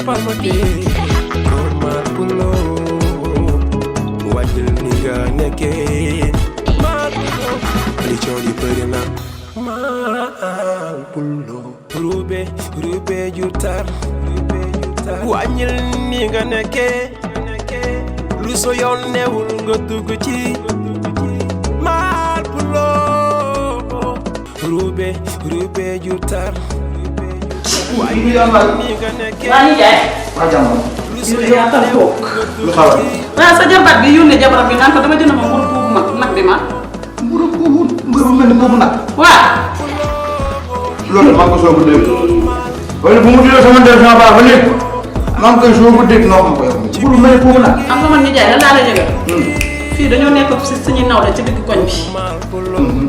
palmate Omar Pulo wajil ni nga nekkee Mal Pulo li coow li bëri na Mal Pulo rube ju tar wàññil ni nga nekkee lu so yoon newul nga dugg ci Mal Pulo rube ju tar wàññil ni nga nekkee lu xaw a sa jabar bi yónnee jabaram bi naan ko dama jënd ma mburu buubu nag bi ma mburu mel ni boobu nag waaw loolu maa ngi ko soog a dégg wala bu mu jëlee sama ndel sama baax ba léegi maa ngi koy soog a dégg noo xam ko yow mburu mel ni boobu nag xam nga man nijaay lan laa la yëgal fii dañoo nekk si suñuy nawle ci digg koñ bi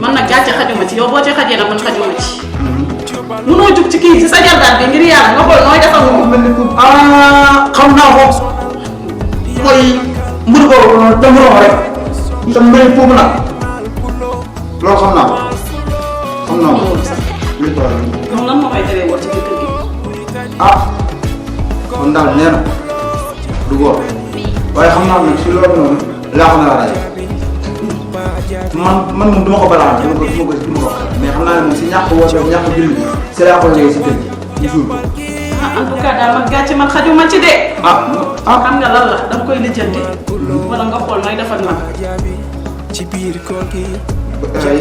man nag gàcce xajuma ci yow boo ci xajee nag man xajuma ci munoo jug ci kii ci sa jarbaat bi ngir yàlla nga xool nooy defal moom mel ni boobu xam naa ko mooy mburu boobu noonu dem rox rek te mel ni boobu nag loolu xam naa ko moom lan moo koy teree woo ci biir kër gi kon daal nee na du góor waaye xam naa nag si loolu noonu laa xam ne la man moom du ma ko balaa duma ko mais xam naa ne moom si ñàkk woote ñàkk julli bi si laa ko léegi si kër gi ñu suul ko en tout cas daal man gàcce man xajuma ci de xam nga lan la danga koy lijjanti wala nga xool nooy defal man ci biir koor gi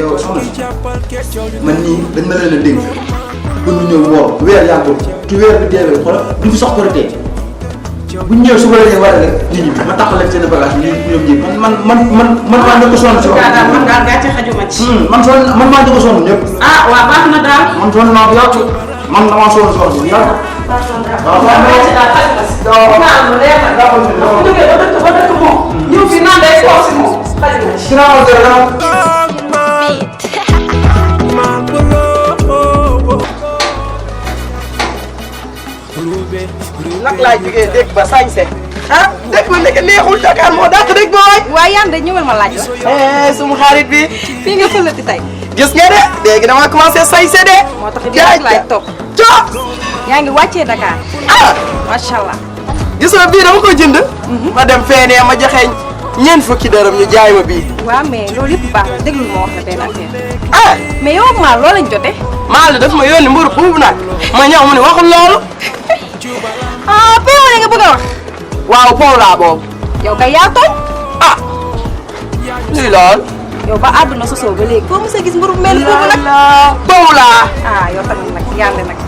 yow soxna man nii dañ ma leen a dénk pour ñu ñëw woor weer yàggul ci weer bi deewee xoolal du fi sox ko tee bu ñu ñëwee suba la ñuy war a rek nit ñi ma tax leen seen bagage ñu ñoom ñëpp man maa njëkk a sonn si daal man daal gàcce xajuma ci man maa njëkk a sonn ñëpp waaw baax na daal man sonn naa bu yàgg man damaa sonn bu yàgg waaw gàcce daal xajuma si naa am lu leer nag bu jógee ba dëkk moom ñëw fi naan day soor si moom xajuma ci nag laay jógee dégg ba sañse dégg ba nekk neexul Dakar moo dàq dégg ba waay waaye yaan de ñëwal ma laaj la suma xarit bi fii nga fëlati tey gis nga de léegi dama commencé sañse de moo tax di laaj topp yaa ngi wàccee Dakar macha allah gis nga bii dama ko jënd ma dem feenee ma joxe ñeent fukki dërëm ñu jaay ma bii waaw mais loolu yëpp baax na déglu ma wax la benn affaire mais yow maa loo lañ jotee maa la daf ma yónni mburu buubu nag ma ñëw mu ne waxul loolu Pao la nga bëgg a wax waaw Pao laa boobu yow kay yaa tooñ luy lool yow ba àdduna sosoo ba léegi foo mos a gis mburu mel boobu nag Pao laa yow tamit nag yàlla nag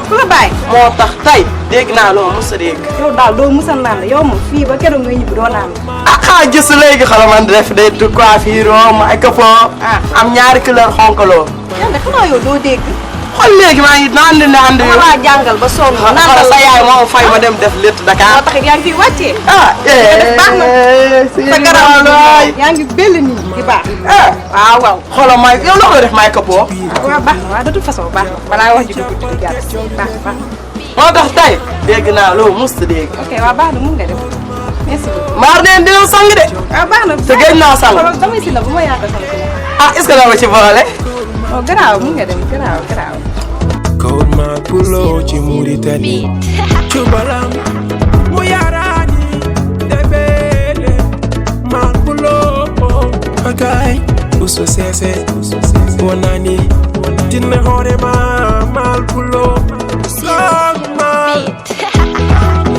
ku la bàyyi moo tax tey dégg naa loo mos a dégg yow daal doo musa naan la yow moom fii ba keroog ngay ñibbi doo naan xaa gis léegi xala man def de du coiffure ma ak foo am ñaari couleur xonkaloo yàlla xanaa yow doo dégg xool léegi maa ngi naan di naan di wala jàngal ba sonn naan sa yaay moo fay ma dem def létt Dakar moo tax yaa ngi fi wàccee baax na sa garab yaa ngi bell nii di baax waaw xoolal may yow loo koy def may kapoo waaw baax na waaw de toute façon baax na balaa wax ji dugg di jàll baax moo tax tey dégg naa loo mus dégg ok waaw baax na mun nga def merci beaucoup maar neen dina sang de baax na te gëj naa sang damay si la bu ma yaakaar sama est-ce que dama ci boole garaaw mun nga dem garaaw Kawul Mal Pulo ci Mauritanie Cubalam mu yarani debele Mal Pulo akay uso sese wonani tinne hore Mal Pulo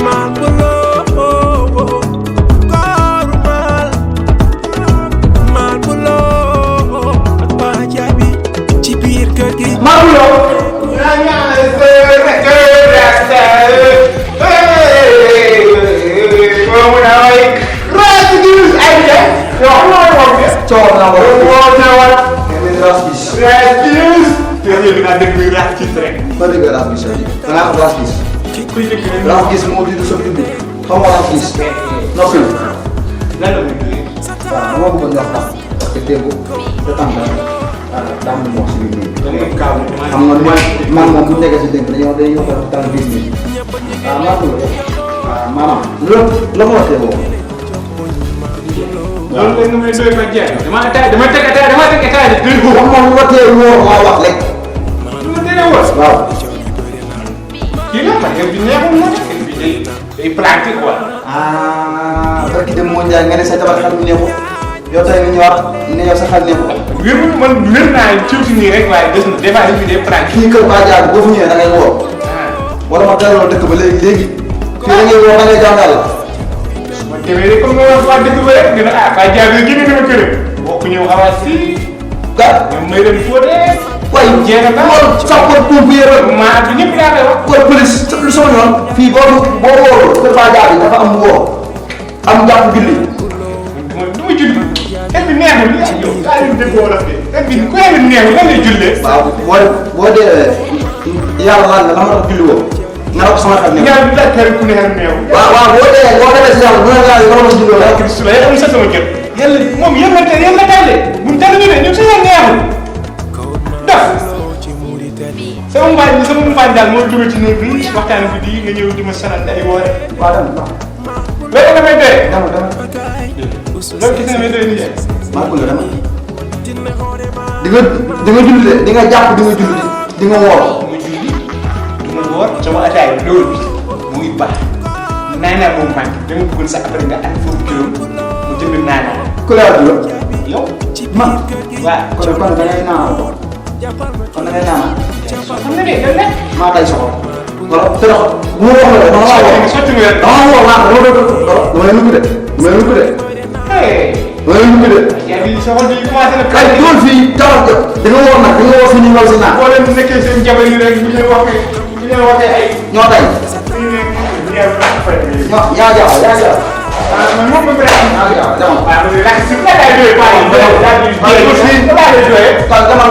Mal Pulo Mal Pulo ba jabi ci biir kër gi Mal Pulo man moom bu nekkee si dëgg dañoo ko tan bis ni maanaam la ko waxee boobu loolu la ñu may doy ma jeex dama teg taay de bu xam moom lu ko tee wóor maa wax rek lu ma tee wóor waaw kii la man bi neexul moo tax bi day pratique quoi. ah barki dem moo Ndiaye nga ne sa jabar xel mi neexul yow tey nga ñëwaat ne yow sa xel neexul. wér man wér naa tuuti nii rek waaye des na des fois dañuy day pratique. fii kër Ba Diagne boo fi ñëwee da ngay woo. wala ma delloo dëkk ba léegi fii da ngay woo da ngay jàngal la. ma demee rek comme nga wax dëkk ba rek nga ne ah Ba Diagne génne dama kër bokk ñëw xawaat fii. ñoom may dem foo dee. waaye jéem a sapeur pompier maa du ñëpp daa koy wax. kon police lu sama yoon fii boo wóorul kër Ba Diagne dafa am woo am jàpp julli. du ma julli thème bi neexul li ak yow daa leen dëgg wolof de thème bi ku leen neexul lan lay jullee. waaw boo dee yàlla laaj la ma tax julli woo nga ko sama xel neexul. ñaar bi laaj ku neexal neexul. waaw boo demee si yàlla bu la laajee nga wax julli woo rek. su la yàlla sa sama kër. yàlla moom yàlla tàllee buñ tàllee ñu ne ñun suñu neexul daf sama mbaañ daal moo dugg ci néeg bi waxtaan bi di nga ñëw di ma sanal ay woore. waaw dama loolu nga may doyee. dama loolu gis nga may doyee nii maa ko la dama di nga julli de di nga jàpp di nga julli di nga woor. ma julli du ma woor sama ataay loolu bi mu ngi baax naanaa moom manqué dama bëggoon sax après nga am foofu kilo mu jënd naanaa. ku la wax dëgg yow man. waaw kon da ngay naanal ko kon da ngay naanal. xam nga ne yow nag. maa tay soxla. wala te dox bu ma wax la dama la woo. sotti nga yor. dama woo maa dama doon dama lay nukk de dama lay nukk de. dama lay nukk de. yaa ngi soxal di commencé na. ay doon fii tawax jot di nga woo nag di nga woo fii nii wala si naan. boo leen nekkee seen jabar yi rek bu ñu waxee ay. ñoo tay. ñoo yaa jaaxal yaa jaaxal. man moom mooy vraiment. yaa jaaxal dama. waaw loolu la si la lay doyee. waaw loolu daal di doyee la lay doyee. kon dama.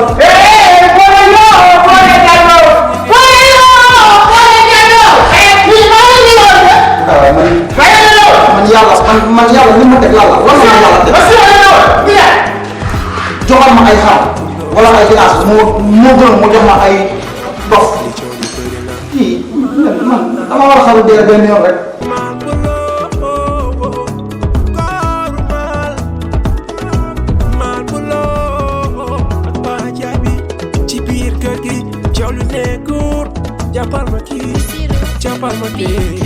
man yàlla li ma teg lan la lan la yàlla teg. joxal ma ay xar wala ay ginaar moo gën mu jox ma ay dof kii man dama war a xaru dee benn yoon rek. Jàppal ma kii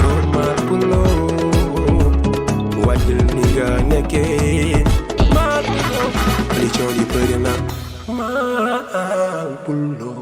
normal pulo wàññil ni nga nekkee mal pulo li coow li bëri na mal pulo